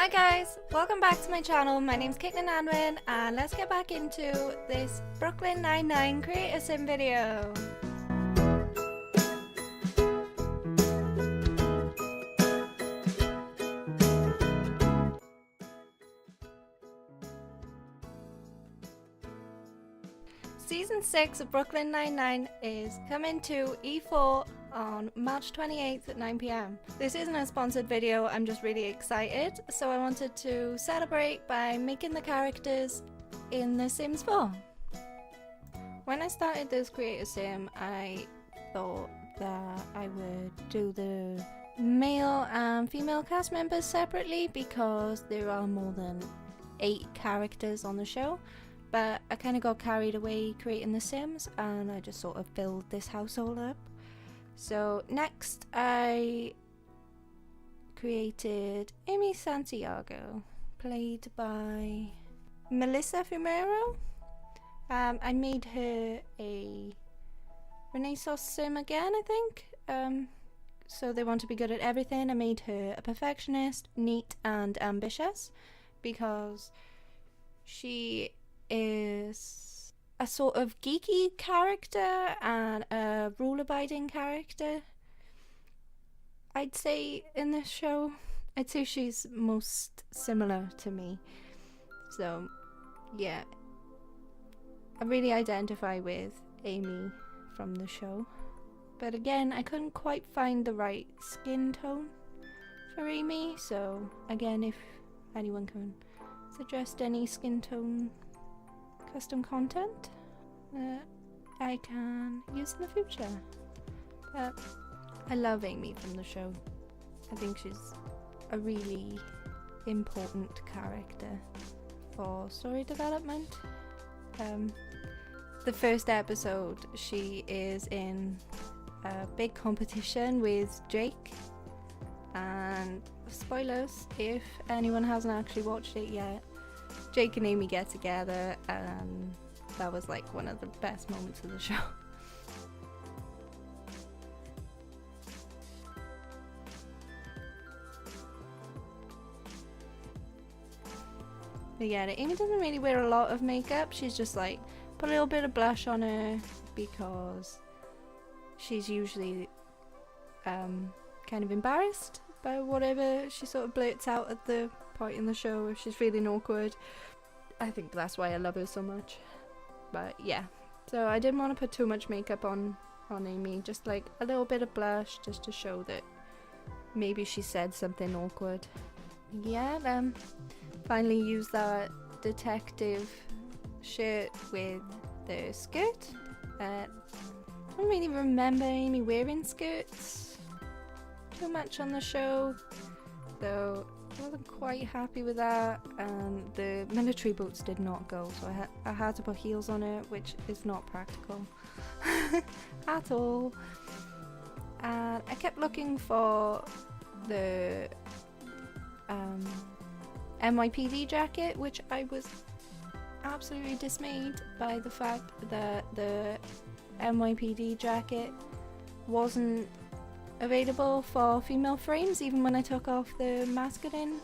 Hi guys, welcome back to my channel. My name's CaitlinAnwyn and let's get back into this Brooklyn Nine-Nine Create a Sim video. Season 6 of Brooklyn Nine-Nine is coming to E4 on March 28th at 9 PM. This isn't a sponsored video, I'm just really excited, so I wanted to celebrate by making the characters in The Sims 4. When I started this Create a Sim, I thought that I would do the male and female cast members separately because there are more than 8 characters on the show. But I kind of got carried away creating The Sims and I just sort of filled this household up. So next I created Amy Santiago, played by Melissa Fumero. I made her a Renaissance Sim again, I think. So they want to be good at everything. I made her a perfectionist, neat and ambitious because she is a sort of geeky character and a rule-abiding character. I'd say in this show, I'd say she's most similar to me. So yeah, I really identify with Amy from the show. But again, I couldn't quite find the right skin tone for Amy. So again, if anyone can suggest any skin tone custom content that I can use in the future. But I love Amy from the show. I think she's a really important character for story development. The first episode, she is in a big competition with Jake, and spoilers if anyone hasn't actually watched it yet, Jake and Amy get together and that was like one of the best moments of the show. But yeah, Amy doesn't really wear a lot of makeup. She's just like put a little bit of blush on her because she's usually kind of embarrassed by whatever she sort of blurts out at the point in the show if she's feeling awkward. I think that's why I love her so much. But yeah, so I didn't want to put too much makeup on Amy, just like a little bit of blush just to show that maybe she said something awkward. Yeah, finally used that detective shirt with the skirt. I don't really remember Amy wearing skirts too much on the show, so I wasn't quite happy with that, and the military boots did not go, so I had to put heels on it, which is not practical at all. And I kept looking for the NYPD jacket, which I was absolutely dismayed by the fact that the NYPD jacket wasn't available for female frames even when I took off the masculine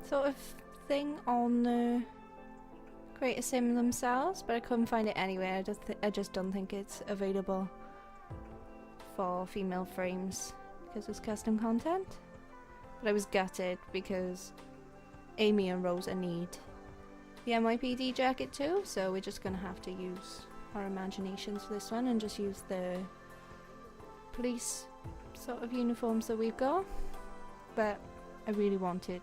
sort of thing on the Create a Sim themselves, but I couldn't find it anywhere. I just don't think it's available for female frames because it's custom content. But I was gutted because Amy and Rosa need the NYPD jacket too, so we're just gonna have to use our imaginations for this one and just use the police sort of uniforms that we've got. But I really wanted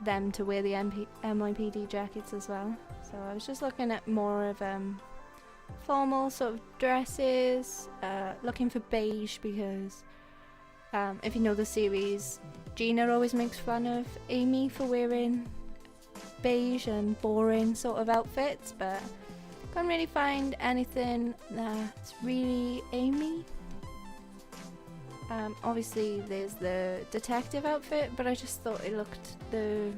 them to wear the NYPD jackets as well, so I was just looking at more of formal sort of dresses, looking for beige because if you know the series, Gina always makes fun of Amy for wearing beige and boring sort of outfits, but can't really find anything that's really Amy. Obviously there's the detective outfit, but I just thought the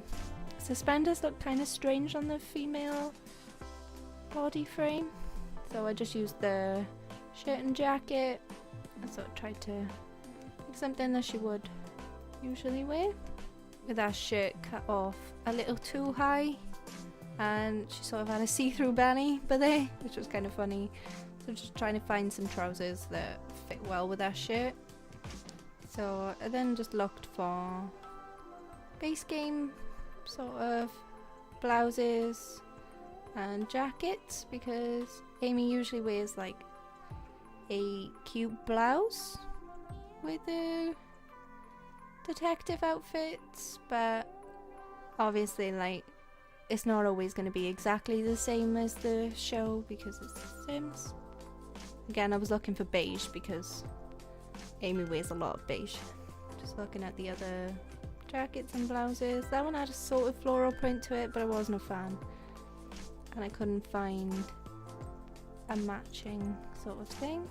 suspenders looked kind of strange on the female body frame, so I just used the shirt and jacket. I sort of tried to pick something that she would usually wear, with her shirt cut off a little too high, and she sort of had a see-through belly by there, which was kind of funny. So just trying to find some trousers that fit well with her shirt. So I then just looked for base game sort of blouses and jackets, because Amy usually wears like a cute blouse with the detective outfits, but obviously like it's not always going to be exactly the same as the show because it's The Sims. Again, I was looking for beige because Amy wears a lot of beige. Just looking at the other jackets and blouses. That one had a sort of floral print to it, but I wasn't a fan. And I couldn't find a matching sort of thing.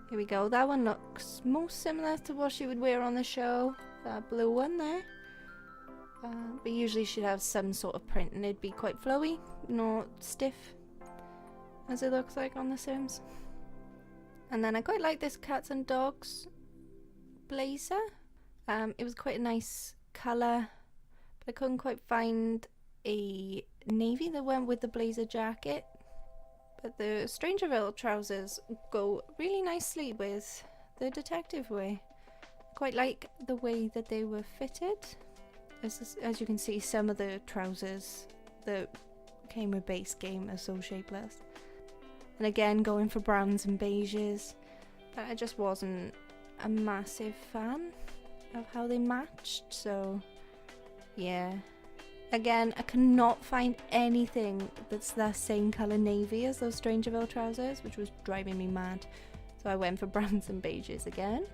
Here we go, that one looks most similar to what she would wear on the show, that blue one there. But usually she'd have some sort of print and it'd be quite flowy, not stiff, as it looks like on The Sims. And then I quite like this cats and dogs blazer. It was quite a nice colour, but I couldn't quite find a navy that went with the blazer jacket. But the Strangerville trousers go really nicely with the detective wear. Quite like the way that they were fitted. As you can see, some of the trousers that came with base game are so shapeless. And again, going for browns and beiges. But I just wasn't a massive fan of how they matched, so yeah. Again, I cannot find anything that's the same colour navy as those Strangerville trousers, which was driving me mad. So I went for browns and beiges again.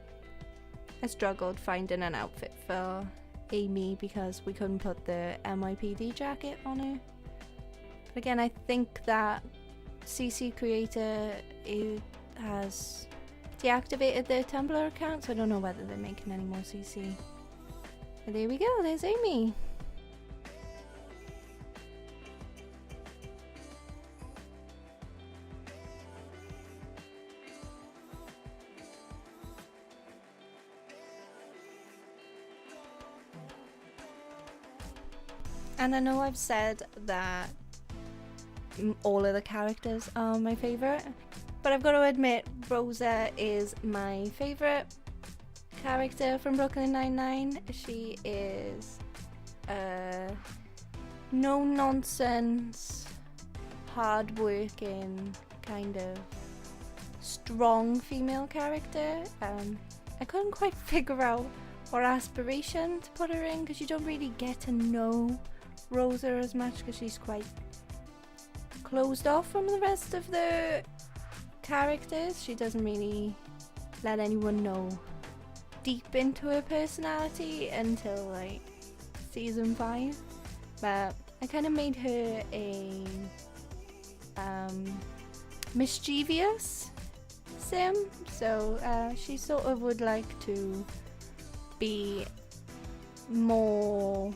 I struggled finding an outfit for Amy because we couldn't put the NYPD jacket on her. But again, I think that CC Creator has deactivated their Tumblr account, so I don't know whether they're making any more CC. But there we go, there's Amy. And I know I've said that all of the characters are my favourite, but I've got to admit Rosa is my favourite character from Brooklyn Nine-Nine. She is a no-nonsense, hard-working, kind of strong female character. I couldn't quite figure out what aspiration to put her in because you don't really get to know Rosa as much because she's quite closed off from the rest of the characters. She doesn't really let anyone know deep into her personality until like season 5. But I kind of made her a mischievous sim, so she sort of would like to be more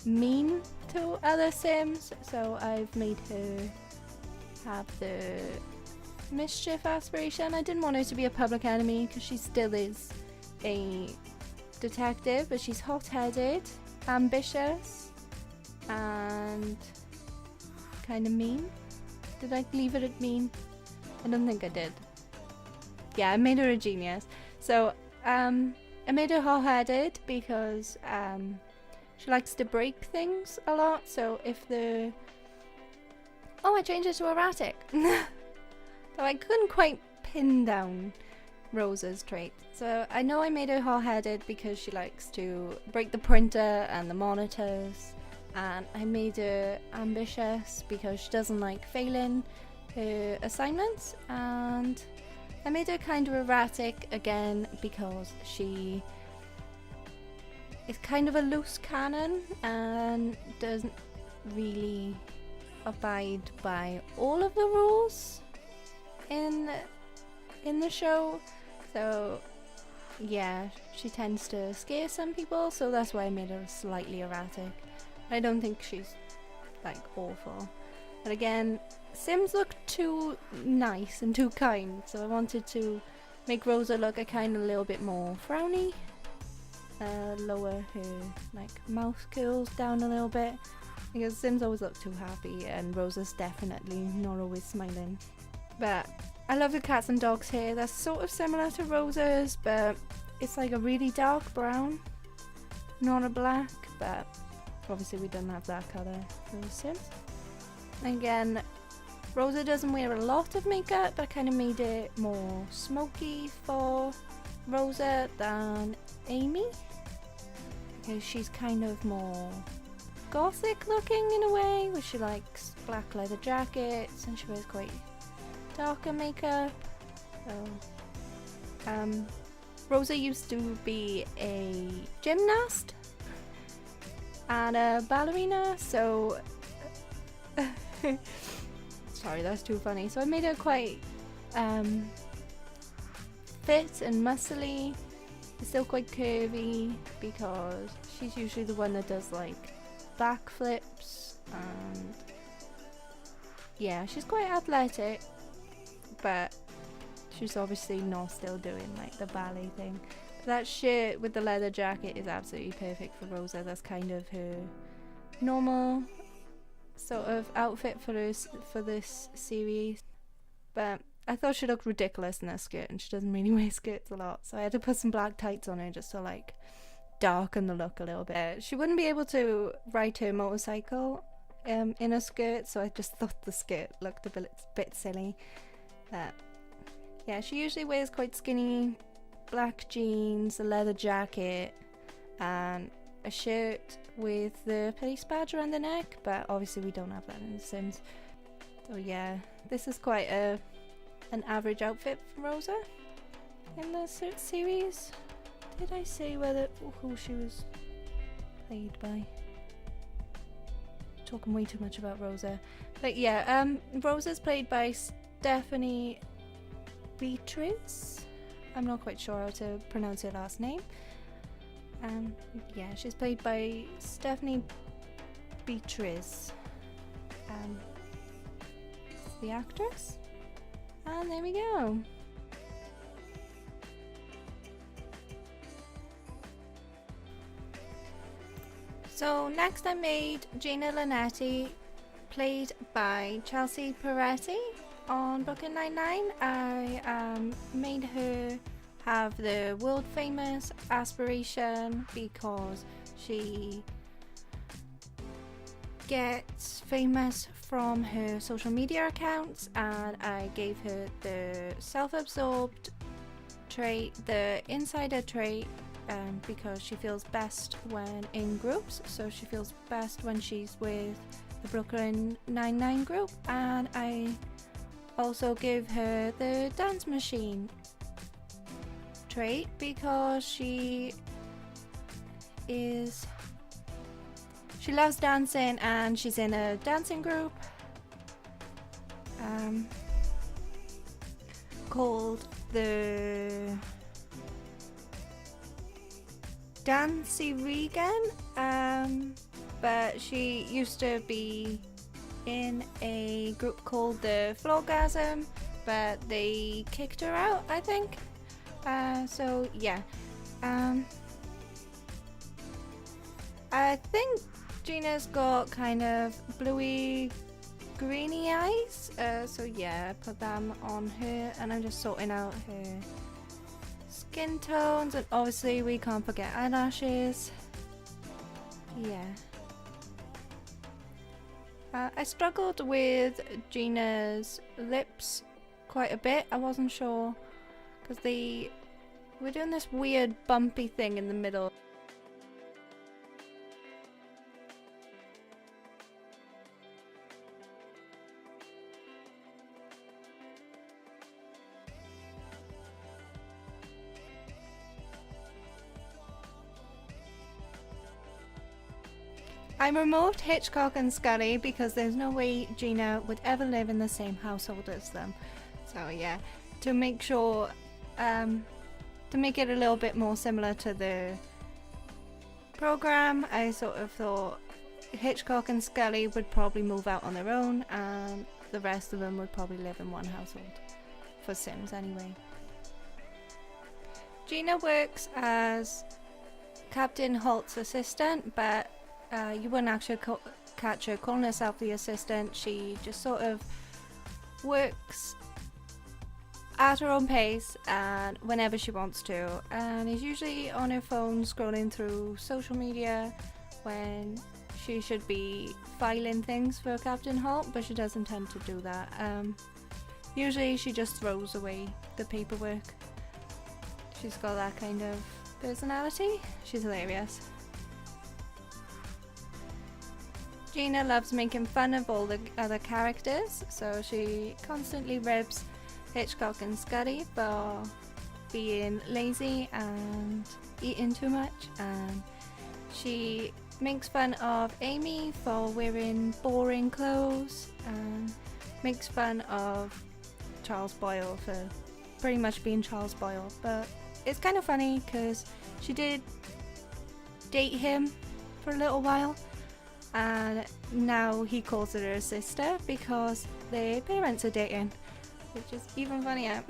mean to other sims, so I've made her have the mischief aspiration. I didn't want her to be a public enemy because she still is a detective, but she's hot-headed, ambitious, and kind of mean. Did I leave it at mean? I don't think I did. Yeah, I made her a genius. So I made her hot-headed because she likes to break things a lot, so if the... Oh, I changed it to erratic. So I couldn't quite pin down Rosa's trait. So I know I made her hot-headed because she likes to break the printer and the monitors, and I made her ambitious because she doesn't like failing her assignments, and I made her kind of erratic again because she is kind of a loose cannon and doesn't really abide by all of the rules in the show. So yeah, she tends to scare some people, so that's why I made her slightly erratic. I don't think she's like awful. But again, Sims look too nice and too kind, so I wanted to make Rosa look a kind of little bit more frowny. Lower her like mouth curls down a little bit, because Sims always look too happy and Rosa's definitely not always smiling. But I love the cats and dogs here. They're sort of similar to Rosa's, but it's like a really dark brown, not a black, but obviously we don't have that colour for the Sims. Again, Rosa doesn't wear a lot of makeup, but I kind of made it more smoky for Rosa than Amy, because she's kind of more gothic looking in a way, where she likes black leather jackets and she wears quite darker makeup. So, Rosa used to be a gymnast and a ballerina, so sorry, that's too funny. So I made her quite fit and muscly. It's still quite curvy because she's usually the one that does like backflips, and yeah, she's quite athletic, but she's obviously not still doing like the ballet thing. That shirt with the leather jacket is absolutely perfect for Rosa. That's kind of her normal sort of outfit for this series, but I thought she looked ridiculous in her skirt, and she doesn't really wear skirts a lot, so I had to put some black tights on her just to like darken the look a little bit. She wouldn't be able to ride her motorcycle in a skirt, so I just thought the skirt looked a bit silly. But yeah, she usually wears quite skinny black jeans, a leather jacket, and a shirt with the police badge around the neck, but obviously we don't have that in The Sims. So yeah, this is quite an average outfit for Rosa in the series. Did I say who she was played by? Talking way too much about Rosa. But yeah, Rosa's played by Stephanie Beatriz. I'm not quite sure how to pronounce her last name. Yeah, she's played by Stephanie Beatriz, the actress. And there we go. So next I made Gina Linetti, played by Chelsea Peretti on Brooklyn Nine-Nine. I made her have the world famous aspiration because she gets famous from her social media accounts, and I gave her the self-absorbed trait, the insider trait, because she feels best when in groups, so she feels best when she's with the Brooklyn Nine-Nine group. And I also give her the dance machine trait because she loves dancing and she's in a dancing group called the Dancy Regan, but she used to be in a group called the Florgasm, but they kicked her out, I think. So yeah, I think Gina's got kind of bluey greeny eyes, so yeah, I put them on her, and I'm just sorting out her skin tones, and obviously we can't forget eyelashes. Yeah. I struggled with Gina's lips quite a bit. I wasn't sure because we're doing this weird bumpy thing in the middle. I removed Hitchcock and Scully because there's no way Gina would ever live in the same household as them. So yeah, to make sure, to make it a little bit more similar to the program, I sort of thought Hitchcock and Scully would probably move out on their own, and the rest of them would probably live in one household. For Sims, anyway. Gina works as Captain Holt's assistant, but you wouldn't actually catch her calling herself the assistant. She just sort of works at her own pace and whenever she wants to, and is usually on her phone scrolling through social media when she should be filing things for Captain Holt, but she doesn't tend to do that. Usually she just throws away the paperwork. She's got that kind of personality. She's hilarious. Gina loves making fun of all the other characters, so she constantly ribs Hitchcock and Scully for being lazy and eating too much, and she makes fun of Amy for wearing boring clothes, and makes fun of Charles Boyle for pretty much being Charles Boyle. But it's kind of funny because she did date him for a little while, and now he calls her a sister because their parents are dating, which is even funnier.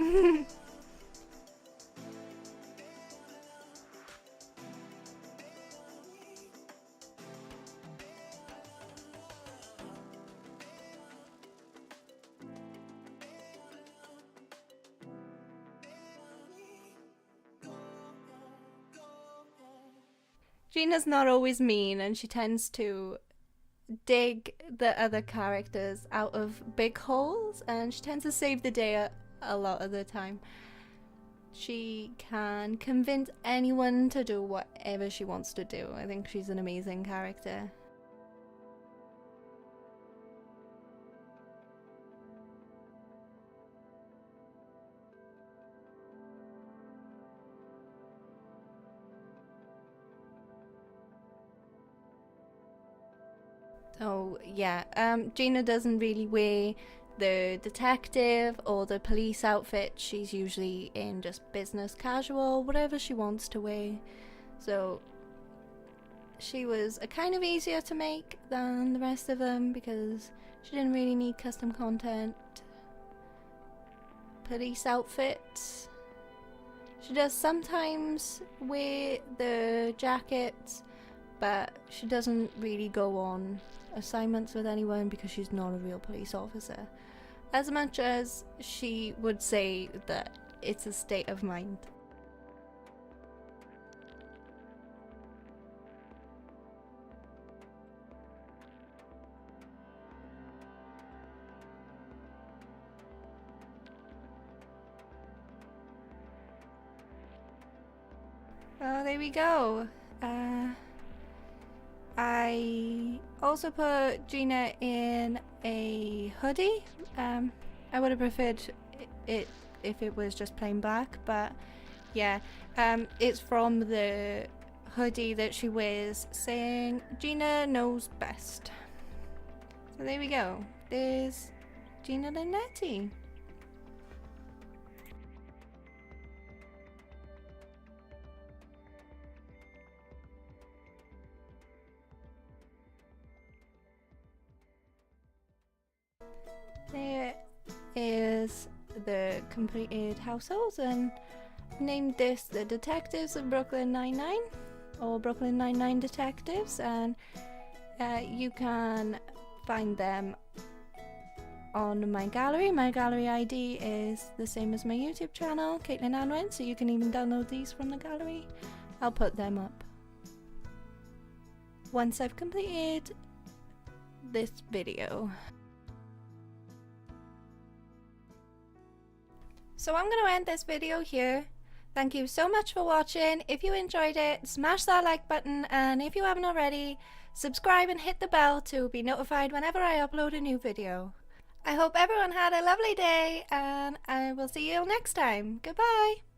Gina's not always mean, and she tends to dig the other characters out of big holes, and she tends to save the day a lot of the time. She can convince anyone to do whatever she wants to do. I think she's an amazing character. Oh yeah, Gina doesn't really wear the detective or the police outfit. She's usually in just business casual, whatever she wants to wear. So she was a kind of easier to make than the rest of them because she didn't really need custom content. Police outfits. She does sometimes wear the jackets, but she doesn't really go on assignments with anyone because she's not a real police officer, as much as she would say that it's a state of mind. Well, there we go. I also put Gina in a hoodie. I would have preferred it if it was just plain black, but yeah, it's from the hoodie that she wears saying Gina knows best. So there we go. There's Gina Linetti. There is the completed households, and named this the Detectives of Brooklyn Nine-Nine, or Brooklyn Nine-Nine Detectives, and you can find them on my gallery. My gallery ID is the same as my YouTube channel, CaitlinAnwyn, so you can even download these from the gallery. I'll put them up once I've completed this video. So I'm going to end this video here. Thank you so much for watching. If you enjoyed it, smash that like button, and if you haven't already, subscribe and hit the bell to be notified whenever I upload a new video. I hope everyone had a lovely day, and I will see you next time. Goodbye!